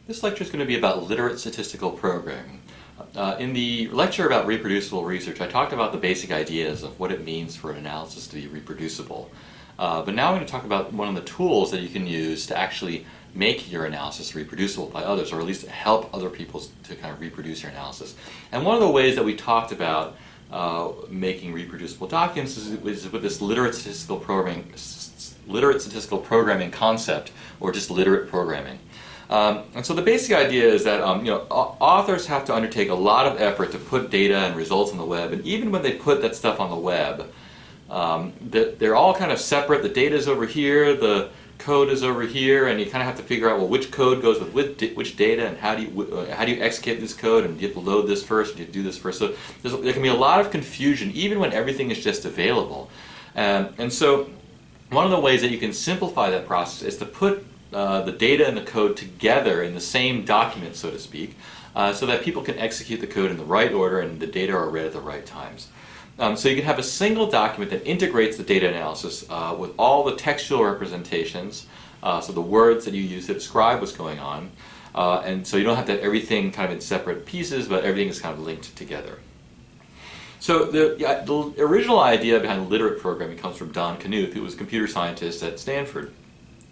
This lecture is going to be about literate statistical programming. In the lecture about reproducible research, I talked about the basic ideas of what it means for an analysis to be reproducible. But now I'm going to talk about one of the tools that you can use to actually make your analysis reproducible by others, or at least help other people to kind of reproduce your analysis. And one of the ways that we talked about making reproducible documents is with this literate statistical programming concept, or just literate programming. And so the basic idea is that authors have to undertake a lot of effort to put data and results on the web, and even when they put that stuff on the web, they're all kind of separate. The data is over here, the code is over here, and you kind of have to figure out, well, which code goes with which data, and how do you execute this code, and do you have to load this first, and do you do this first? So there can be a lot of confusion even when everything is just available. And so one of the ways that you can simplify that process is to put the data and the code together in the same document, so to speak, so that people can execute the code in the right order and the data are read at the right times. So you can have a single document that integrates the data analysis with all the textual representations, so the words that you use to describe what's going on, and so you don't have to have everything kind of in separate pieces, but everything is kind of linked together. So the original idea behind literate programming comes from Don Knuth, who was a computer scientist at Stanford.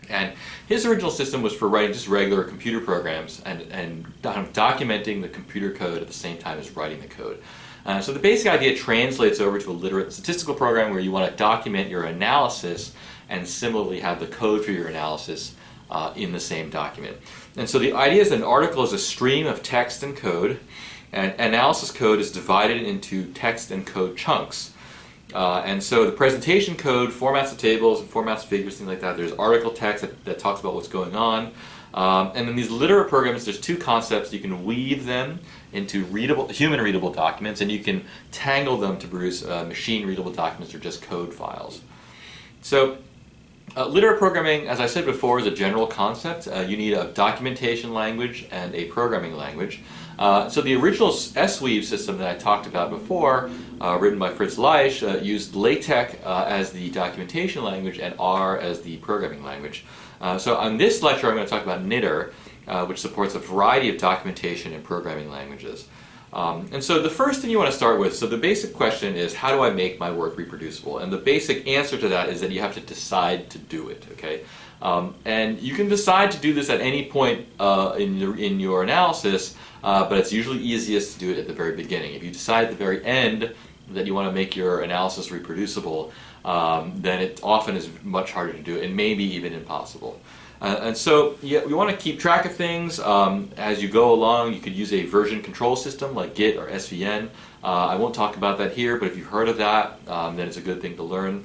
And his original system was for writing just regular computer programs and documenting the computer code at the same time as writing the code. So the basic idea translates over to a literate statistical program where you want to document your analysis and similarly have the code for your analysis in the same document. And so the idea is that an article is a stream of text and code, and analysis code is divided into text and code chunks. And so the presentation code formats the tables and formats figures, things like that. There's article text that talks about what's going on. And in these literate programs, there's two concepts. You can weave them into human-readable documents, and you can tangle them to produce machine-readable documents or just code files. So literate programming, as I said before, is a general concept. You need a documentation language and a programming language. So the original SWeave system that I talked about before, written by Fritz Leicht, used LaTeX as the documentation language and R as the programming language. So on this lecture I'm going to talk about knitr, which supports a variety of documentation and programming languages. And so the first thing you want to start with, so the basic question is, how do I make my work reproducible? And the basic answer to that is that you have to decide to do it, okay? And you can decide to do this at any point in your analysis, but it's usually easiest to do it at the very beginning. If you decide at the very end that you want to make your analysis reproducible, then it often is much harder to do, and maybe even impossible. And so you want to keep track of things as you go along. You could use a version control system like Git or SVN. I won't talk about that here, but if you've heard of that, then it's a good thing to learn.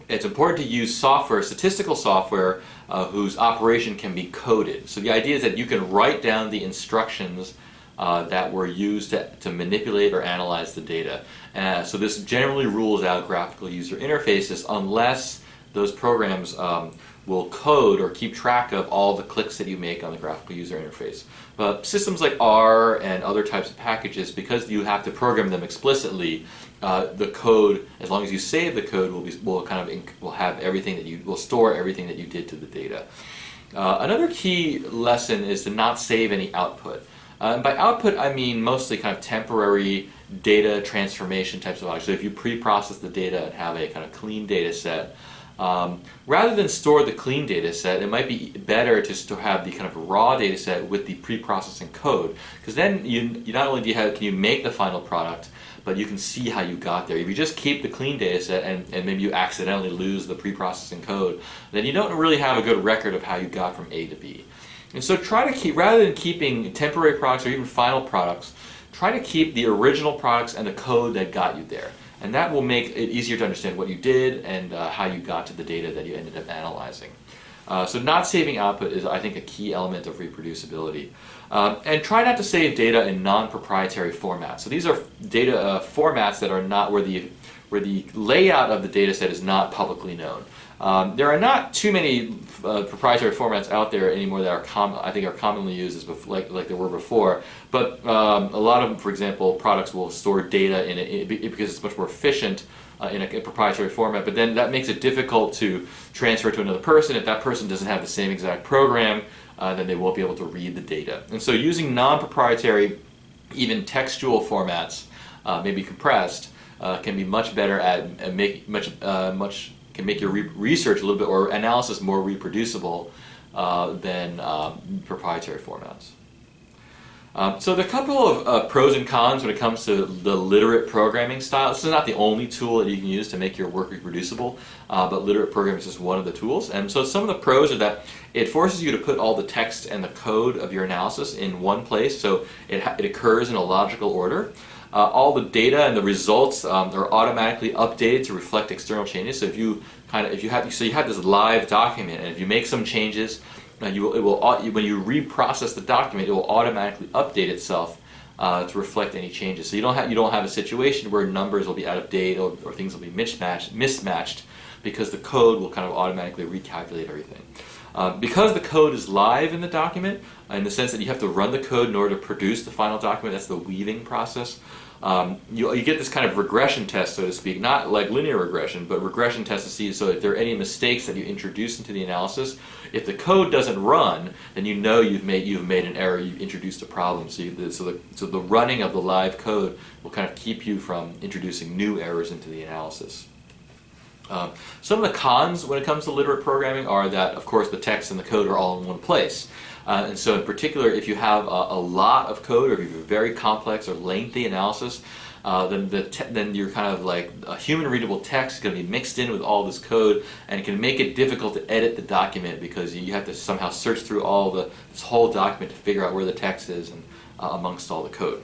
It's important to use software, statistical software, whose operation can be coded. So the idea is that you can write down the instructions that were used to manipulate or analyze the data. So this generally rules out graphical user interfaces unless those programs will code or keep track of all the clicks that you make on the graphical user interface. But systems like R and other types of packages, because you have to program them explicitly, the code, as long as you save the code, will have everything that will store everything that you did to the data. Another key lesson is to not save any output. And by output, I mean mostly kind of temporary data transformation types of objects. So if you pre-process the data and have a kind of clean data set, rather than store the clean data set, it might be better to have the kind of raw data set with the pre-processing code, because then you not only can you make the final product, but you can see how you got there. If you just keep the clean data set and maybe you accidentally lose the pre-processing code, then you don't really have a good record of how you got from A to B. And so try to keep, rather than keeping temporary products or even final products, try to keep the original products and the code that got you there. And that will make it easier to understand what you did and how you got to the data that you ended up analyzing. So not saving output is, I think, a key element of reproducibility. And try not to save data in non-proprietary formats. So these are data formats that are not where the layout of the data set is not publicly known. There are not too many proprietary formats out there anymore that I think are commonly used as like there were before. But a lot of them, for example, products will store data in it because it's much more efficient in a proprietary format. But then that makes it difficult to transfer to another person if that person doesn't have the same exact program. then they won't be able to read the data. And so using non-proprietary, even textual formats, maybe compressed, can be much better at can make your research a little bit, or analysis, more reproducible than proprietary formats. So there are a couple of pros and cons when it comes to the literate programming style. This is not the only tool that you can use to make your work reproducible, but literate programming is just one of the tools. And so some of the pros are that it forces you to put all the text and the code of your analysis in one place, so it occurs in a logical order. All the data and the results are automatically updated to reflect external changes. So if you have this live document, and if you make some changes, when you reprocess the document, it will automatically update itself to reflect any changes. So you don't have a situation where numbers will be out of date or things will be mismatched, because the code will kind of automatically recalculate everything. Because the code is live in the document, in the sense that you have to run the code in order to produce the final document, that's the weaving process, you get this kind of regression test, so to speak, not like linear regression, but regression test to see so if there are any mistakes that you introduce into the analysis. If the code doesn't run, then you know you've made an error, you've introduced a problem. So the running of the live code will kind of keep you from introducing new errors into the analysis. Some of the cons when it comes to literate programming are that, of course, the text and the code are all in one place. And so in particular, if you have a lot of code, or if you have a very complex or lengthy analysis, then you're kind of like a human-readable text is going to be mixed in with all this code, and it can make it difficult to edit the document because you have to somehow search through this whole document to figure out where the text is and amongst all the code.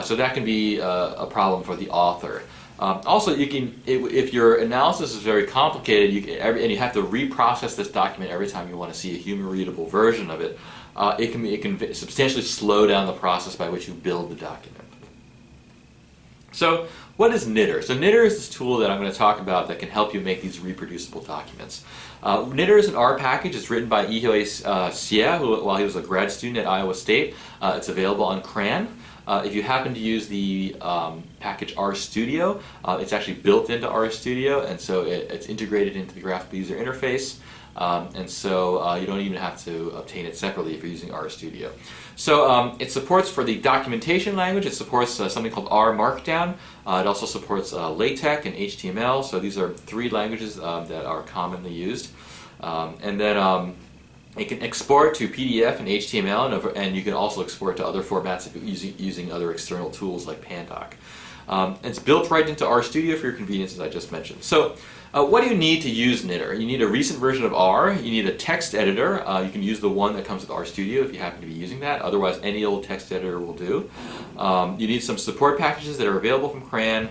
So that can be a problem for the author. Also, if your analysis is very complicated, and you have to reprocess this document every time you want to see a human-readable version of it, it can substantially slow down the process by which you build the document. So, what is knitr? So knitr is this tool that I'm going to talk about that can help you make these reproducible documents. knitr is an R package. It's written by Ihoi Xie, while he was a grad student at Iowa State. It's available on CRAN. If you happen to use the package RStudio, it's actually built into RStudio, and so it's integrated into the graphical user interface, and so you don't even have to obtain it separately if you're using RStudio. So it supports, for the documentation language, it supports something called R Markdown. It also supports LaTeX and HTML, so these are three languages that are commonly used. And then it can export to PDF and HTML, and you can also export to other formats if you're using other external tools like Pandoc. It's built right into RStudio for your convenience, as I just mentioned. So what do you need to use knitr? You need a recent version of R, you need a text editor. You can use the one that comes with RStudio if you happen to be using that. Otherwise, any old text editor will do. You need some support packages that are available from CRAN.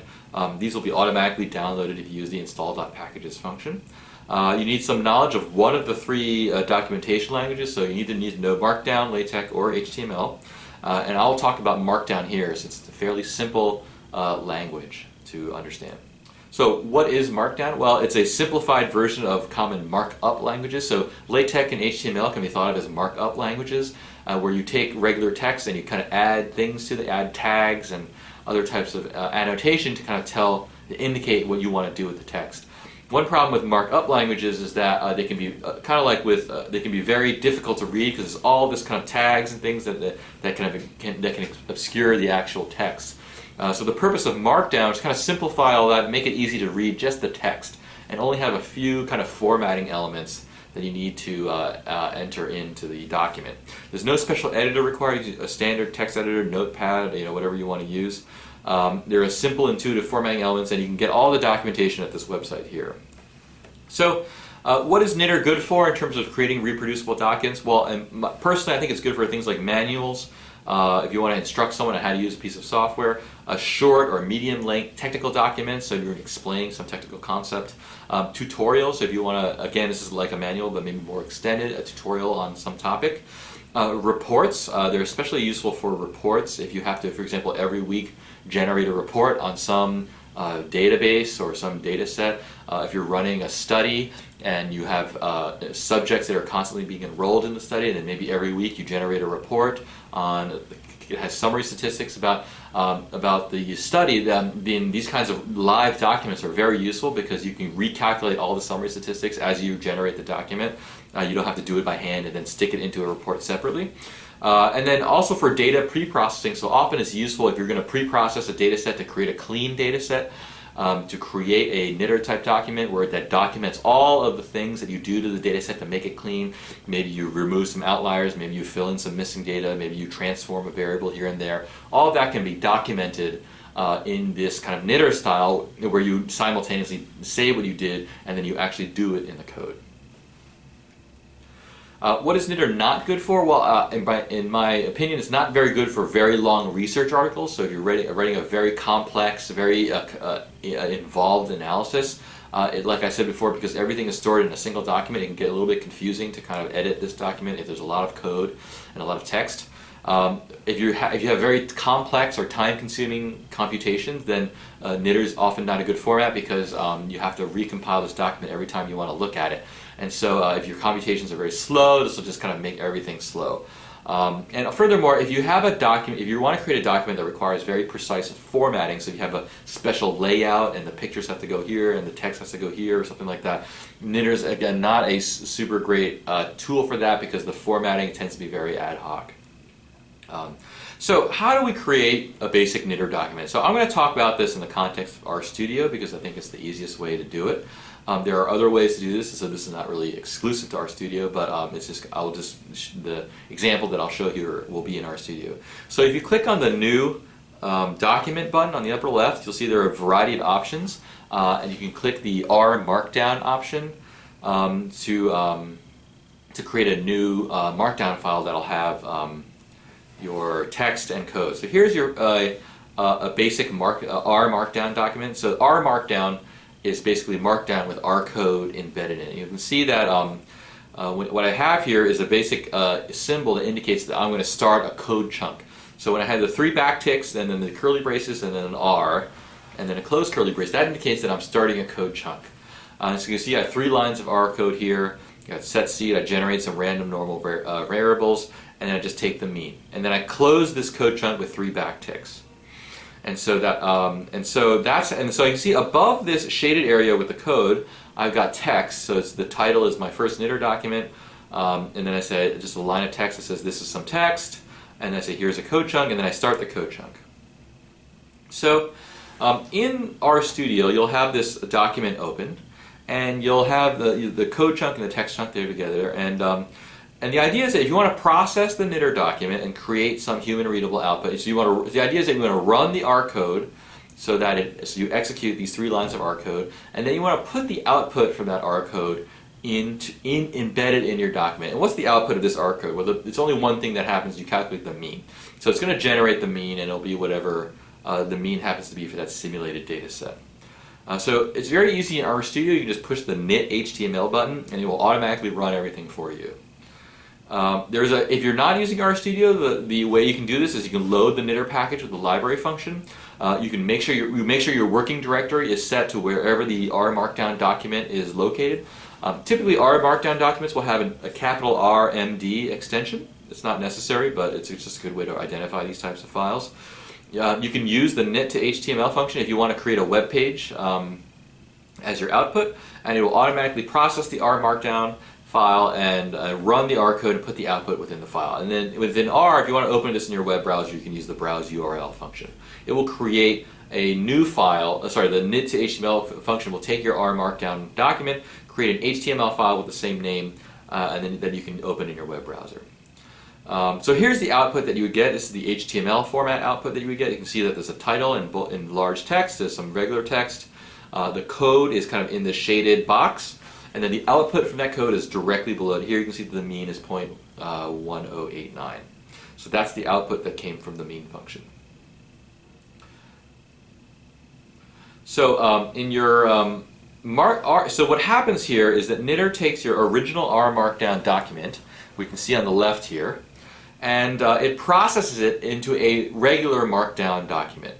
These will be automatically downloaded if you use the install.packages function. You need some knowledge of one of the three documentation languages, so you either need to know Markdown, LaTeX, or HTML. And I'll talk about Markdown here, since it's a fairly simple language to understand. So what is Markdown? Well, it's a simplified version of common markup languages. So LaTeX and HTML can be thought of as markup languages, where you take regular text and you kind of add things to it, add tags and other types of annotation to kind of indicate what you want to do with the text. One problem with markup languages is that they can be kind of like they can be very difficult to read because there's all this kind of tags and things that can obscure the actual text. So the purpose of Markdown is to kind of simplify all that, make it easy to read just the text, and only have a few kind of formatting elements that you need to enter into the document. There's no special editor required. A standard text editor, Notepad, whatever you want to use. There are simple, intuitive formatting elements, and you can get all the documentation at this website here. So, what is knitr good for in terms of creating reproducible documents? Well, personally, I think it's good for things like manuals. If you want to instruct someone on how to use a piece of software, short or medium-length technical documents, so you're explaining some technical concept. Tutorials, so if you want to, again, this is like a manual, but maybe more extended, a tutorial on some topic. Reports, they're especially useful for reports if you have to, for example, every week generate a report on some database or some data set. If you're running a study and you have subjects that are constantly being enrolled in the study, and then maybe every week you generate a report it has summary statistics about the study, then these kinds of live documents are very useful because you can recalculate all the summary statistics as you generate the document. You don't have to do it by hand and then stick it into a report separately. And then also for data pre-processing, so often it's useful if you're going to pre-process a data set to create a clean data set, to create a knitr type document where that documents all of the things that you do to the data set to make it clean. Maybe you remove some outliers, maybe you fill in some missing data, maybe you transform a variable here and there. All of that can be documented in this kind of knitr style where you simultaneously say what you did and then you actually do it in the code. What is knitr not good for? Well, in my opinion, it's not very good for very long research articles. So if you're writing a very complex, very involved analysis, like I said before, because everything is stored in a single document, it can get a little bit confusing to kind of edit this document if there's a lot of code and a lot of text. If you have very complex or time-consuming computations, then knitr is often not a good format because you have to recompile this document every time you want to look at it. And so if your computations are very slow, this will just kind of make everything slow. And furthermore, if you have a document, if you want to create a document that requires very precise formatting, so if you have a special layout and the pictures have to go here and the text has to go here or something like that, knitr is again not a super great tool for that because the formatting tends to be very ad hoc. So how do we create a basic knitr document? So I'm going to talk about this in the context of RStudio because I think it's the easiest way to do it. There are other ways to do this, so this is not really exclusive to RStudio, but it's just the example that I'll show here will be in RStudio. So if you click on the new document button on the upper left, you'll see there are a variety of options, and you can click the R Markdown option to create a new Markdown file that'll have your text and code. So here's your a basic R Markdown document. So R Markdown is basically Markdown with R code embedded in it. You can see that what I have here is a basic symbol that indicates that I'm going to start a code chunk. So when I have the 3 backticks and then the curly braces and then an R and then a closed curly brace, that indicates that I'm starting a code chunk. So you can see I have 3 lines of R code here. I got set seed, I generate some random normal variables, and then I just take the mean. And then I close this code chunk with 3 backticks. And so you can see above this shaded area with the code, I've got text. So the title is my first knitr document, and then I say just a line of text that says this is some text, and I say here's a code chunk, and then I start the code chunk. So in RStudio, you'll have this document open, and you'll have the code chunk and the text chunk there together, and the idea is that if you want to process the knitr document and create some human readable output, so the idea is that you want to run the R code so you execute these 3 lines of R code, and then you want to put the output from that R code embedded in your document. And what's the output of this R code? Well, it's only one thing that happens. You calculate the mean. So it's going to generate the mean, and it'll be whatever the mean happens to be for that simulated data set. So it's very easy in RStudio. You can just push the knit HTML button, and it will automatically run everything for you. If you're not using RStudio, the way you can do this is you can load the knitr package with the library function. You can make sure your working directory is set to wherever the R Markdown document is located. Typically, R Markdown documents will have a capital RMD extension. It's not necessary, but it's just a good way to identify these types of files. You can use the knit to HTML function if you want to create a web page as your output, and it will automatically process the R Markdown file and run the R code and put the output within the file. And then within R, if you want to open this in your web browser, you can use the browse URL function. It will create a new file, the knit to HTML function will take your R Markdown document, create an HTML file with the same name, and then you can open in your web browser. So here's the output that you would get. This is the HTML format output that you would get. You can see that there's a title in large text, there's some regular text. The code is kind of in the shaded box. And then the output from that code is directly below it. Here you can see that the mean is 0.1089. So that's the output that came from the mean function. So in your so what happens here is that knitr takes your original R Markdown document, we can see on the left here, and it processes it into a regular Markdown document.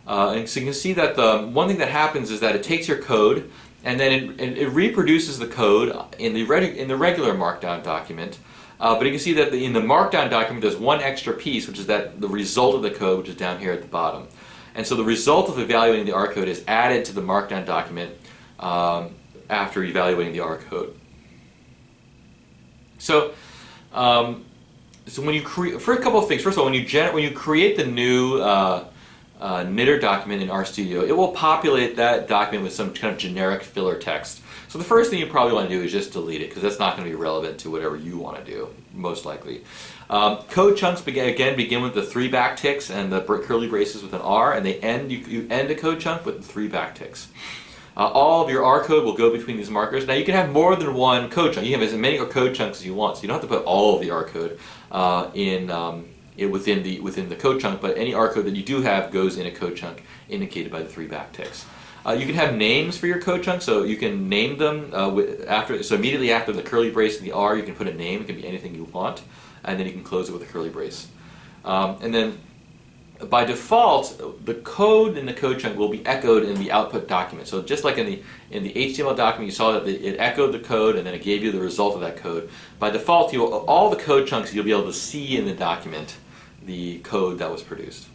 And so you can see that the one thing that happens is that it takes your code, and then it reproduces the code in the regular Markdown document. But you can see that in the Markdown document there's one extra piece, which is that the result of the code, which is down here at the bottom. And so the result of evaluating the R code is added to the Markdown document after evaluating the R code. So, so when you create, for a couple of things. First of all, when you create the new knitr document in RStudio, it will populate that document with some kind of generic filler text. So the first thing you probably want to do is just delete it, because that's not going to be relevant to whatever you want to do, most likely. Code chunks begin with the 3 backticks and the curly braces with an R, and you end a code chunk with the 3 backticks. All of your R code will go between these markers. Now you can have more than one code chunk. You can have as many code chunks as you want, so you don't have to put all of the R code within the code chunk, but any R code that you do have goes in a code chunk indicated by the 3 backticks. You can have names for your code chunks, so you can name them immediately after the curly brace and the R, you can put a name. It can be anything you want, and then you can close it with a curly brace. And then by default, the code in the code chunk will be echoed in the output document. So just like in the HTML document, you saw that it echoed the code and then it gave you the result of that code. By default, all the code chunks you'll be able to see in the document the code that was produced.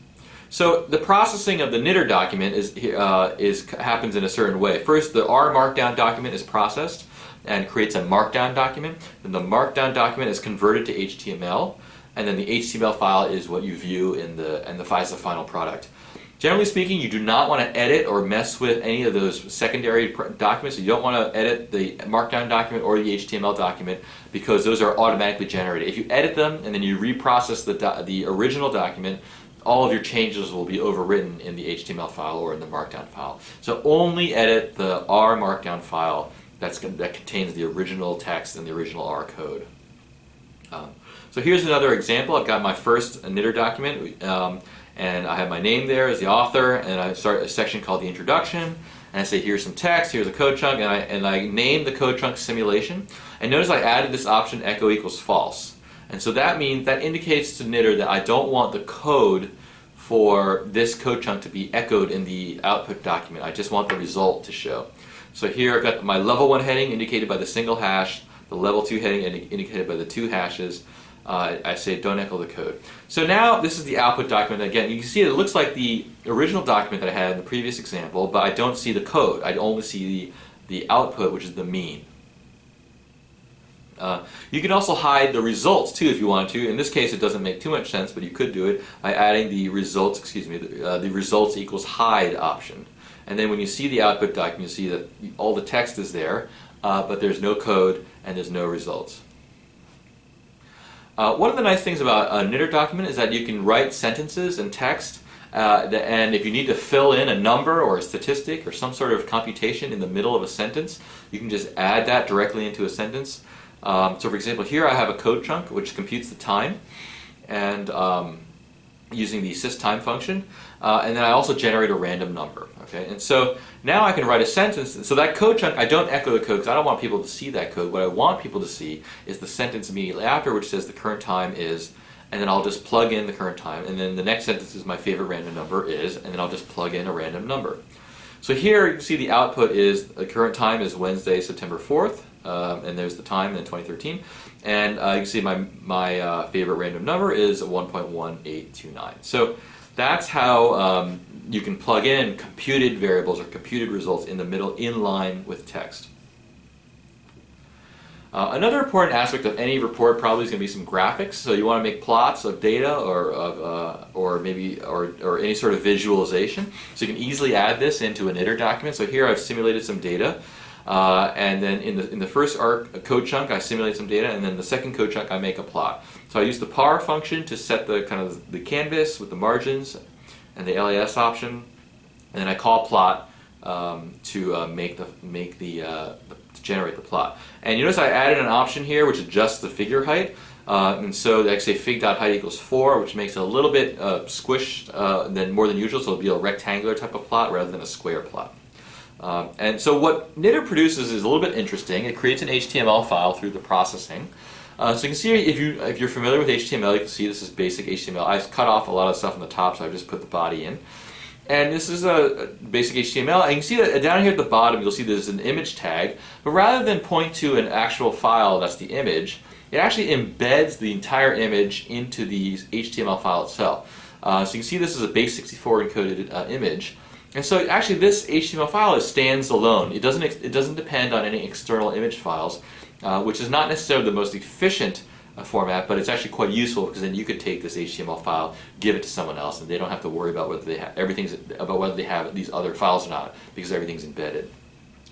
So the processing of the knitr document happens in a certain way. First, the R markdown document is processed and creates a markdown document. Then the markdown document is converted to HTML, and then the HTML file is what you view and the file is the final product. Generally speaking, you do not want to edit or mess with any of those secondary documents. You don't want to edit the markdown document or the HTML document, because those are automatically generated. If you edit them and then you reprocess the original document, all of your changes will be overwritten in the HTML file or in the markdown file. So only edit the R markdown file that contains the original text and the original R code. So here's another example. I've got my first knitr document, and I have my name there as the author, and I start a section called the introduction, and I say here's some text, here's a code chunk, and I name the code chunk simulation. And notice I added this option echo equals false. And so that indicates to knitr that I don't want the code for this code chunk to be echoed in the output document. I just want the result to show. So here I've got my level 1 heading indicated by the single hash, the level 2 heading indicated by the 2 hashes. I say don't echo the code. So now this is the output document. Again, you can see it looks like the original document that I had in the previous example, but I don't see the code. I only see the output, which is the mean. You can also hide the results too if you want to. In this case, it doesn't make too much sense, but you could do it by adding the results. The results equals hide option. And then when you see the output document, you see that all the text is there, but there's no code and there's no results. One of the nice things about a knitr document is that you can write sentences and text, and if you need to fill in a number or a statistic or some sort of computation in the middle of a sentence, you can just add that directly into a sentence. So for example, here I have a code chunk which computes the time, and using the systime function, and then I also generate a random number. Okay, and so now I can write a sentence. So that code chunk, I don't echo the code because I don't want people to see that code. What I want people to see is the sentence immediately after, which says the current time is, and then I'll just plug in the current time, and then the next sentence is my favorite random number is, and then I'll just plug in a random number. So here you can see the output is the current time is Wednesday, September 4th, and there's the time in 2013, and you can see my favorite random number is 1.1829. So that's how you can plug in computed variables or computed results in the middle in line with text. Another important aspect of any report probably is going to be some graphics. So you want to make plots of data or any sort of visualization. So you can easily add this into a knitr document. So here I've simulated some data, and then in the first code chunk I simulate some data, and then the second code chunk I make a plot. So I use the par function to set the kind of the canvas with the margins and the LAS option, and then I call plot to generate the plot. And you notice I added an option here which adjusts the figure height, and so I say fig.height equals 4, which makes it a little bit squished more than usual, so it'll be a rectangular type of plot rather than a square plot. And so what knitr produces is a little bit interesting. It creates an HTML file through the processing. So you can see if you're familiar with HTML, you can see this is basic HTML. I cut off a lot of stuff on the top, so I just put the body in. And this is a basic HTML, and you can see that down here at the bottom you'll see there's an image tag, but rather than point to an actual file that's the image, it actually embeds the entire image into the HTML file itself. So you can see this is a base64 encoded image, and so actually this HTML file stands alone. It doesn't depend on any external image files, which is not necessarily the most efficient format, but it's actually quite useful because then you could take this HTML file, give it to someone else, and they don't have to worry about whether they have whether they have these other files or not, because everything's embedded.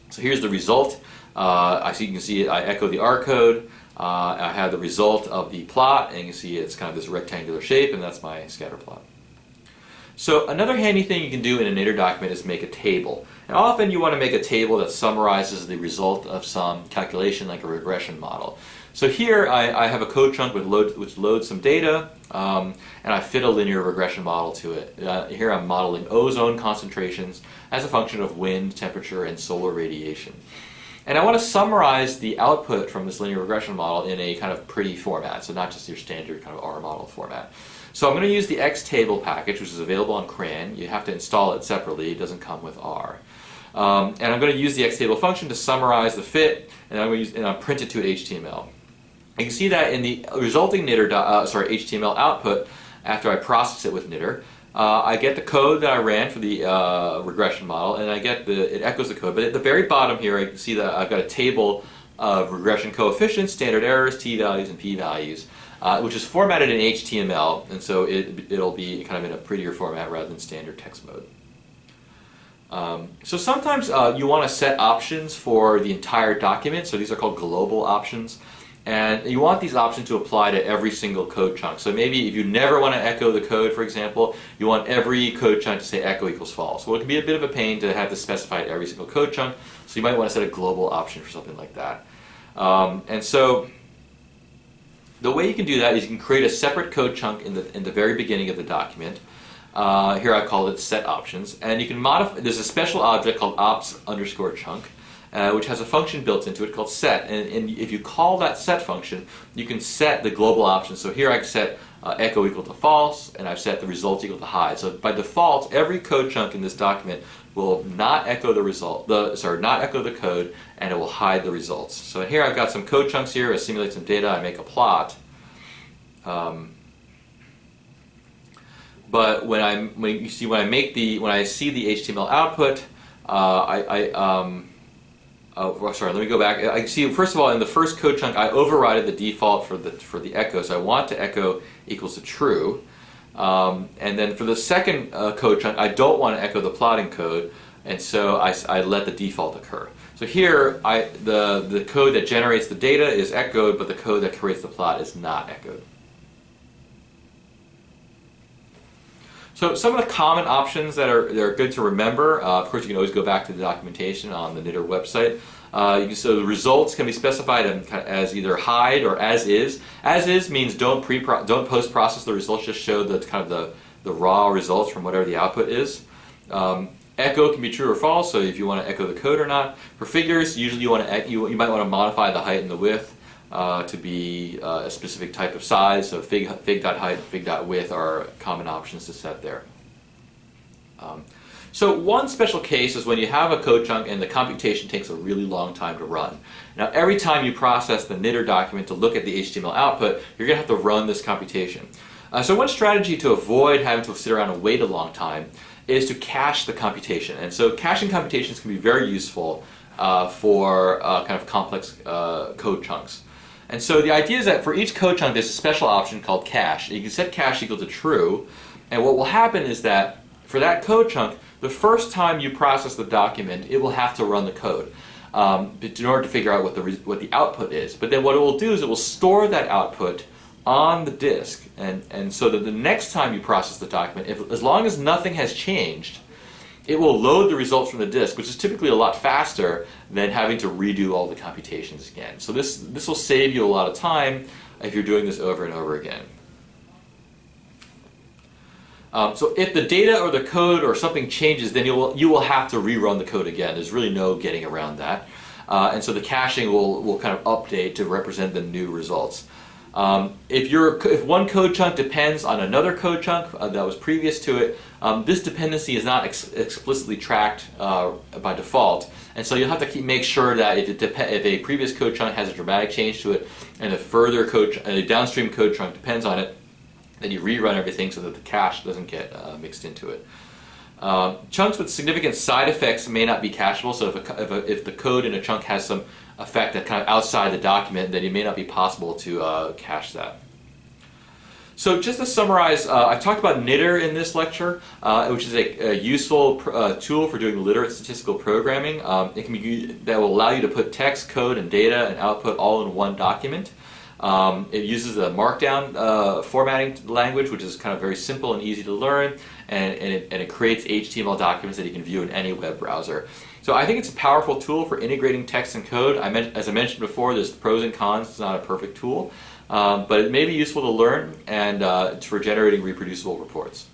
So here's the result. You can see I echo the R code. I have the result of the plot, and you can see it's kind of this rectangular shape, and that's my scatter plot. So another handy thing you can do in a knitr document is make a table. And often you want to make a table that summarizes the result of some calculation, like a regression model. So here I have a code chunk which loads some data, and I fit a linear regression model to it. Here I'm modeling ozone concentrations as a function of wind, temperature, and solar radiation. And I want to summarize the output from this linear regression model in a kind of pretty format, so not just your standard kind of R model format. So I'm going to use the xtable package, which is available on CRAN. You have to install it separately. It doesn't come with R. And I'm going to use the xtable function to summarize the fit, and I'll print it to an HTML. You can see that in the resulting HTML output, after I process it with knitr, I get the code that I ran for the regression model, and it echoes the code. But at the very bottom here, I can see that I've got a table of regression coefficients, standard errors, t-values, and p-values, which is formatted in HTML, and so it'll be kind of in a prettier format rather than standard text mode. So sometimes you want to set options for the entire document, so these are called global options. And you want these options to apply to every single code chunk. So maybe if you never want to echo the code, for example, you want every code chunk to say echo equals false. Well, it can be a bit of a pain to have this specified every single code chunk, so you might want to set a global option for something like that. And so the way you can do that is you can create a separate code chunk in the very beginning of the document. Here I call it set options, and you can modify. There's a special object called ops_chunk. Which has a function built into it called set, and if you call that set function, you can set the global options. So here I can set echo equal to false, and I've set the result equal to hide. So by default, every code chunk in this document will not echo not echo the code, and it will hide the results. So here I've got some code chunks here. I simulate some data. I make a plot. But when I see the HTML output, let me go back. I see, first of all, in the first code chunk, I overrided the default for the echo, so I want to echo equals to true. And then for the second code chunk, I don't want to echo the plotting code, and so I let the default occur. So here, the code that generates the data is echoed, but the code that creates the plot is not echoed. So some of the common options that are good to remember, of course you can always go back to the documentation on the knitr website. So the results can be specified as either hide or as is. As is means don't post-process the results, just show the raw results from whatever the output is. Echo can be true or false, so if you want to echo the code or not. For figures, usually you might want to modify the height and the width to be a specific type of size, so fig.height and fig.width are common options to set there. So one special case is when you have a code chunk and the computation takes a really long time to run. Now every time you process the knitr document to look at the HTML output, you're going to have to run this computation. So one strategy to avoid having to sit around and wait a long time is to cache the computation. And so caching computations can be very useful for kind of complex code chunks. And so the idea is that for each code chunk, there's a special option called cache. You can set cache equal to true, and what will happen is that for that code chunk, the first time you process the document, it will have to run the code in order to figure out what the output is. But then what it will do is it will store that output on the disk, and so that the next time you process the document, as long as nothing has changed, it will load the results from the disk, which is typically a lot faster than having to redo all the computations again. So this will save you a lot of time if you're doing this over and over again. So if the data or the code or something changes, then you will have to rerun the code again. There's really no getting around that. And so the caching will kind of update to represent the new results. If one code chunk depends on another code chunk that was previous to it, this dependency is not explicitly tracked by default, and so you'll have to make sure that if a previous code chunk has a dramatic change to it, and a downstream code chunk depends on it, then you rerun everything so that the cache doesn't get mixed into it. Chunks with significant side effects may not be cacheable. So if the code in a chunk has some effect that kind of outside the document, then it may not be possible to cache that. So just to summarize, I've talked about knitr in this lecture, which is a useful tool for doing literate statistical programming. It can be that will allow you to put text, code, and data and output all in one document. It uses a markdown formatting language, which is kind of very simple and easy to learn, and it creates HTML documents that you can view in any web browser. So I think it's a powerful tool for integrating text and code. As I mentioned before, there's pros and cons. It's not a perfect tool, but it may be useful to learn and for generating reproducible reports.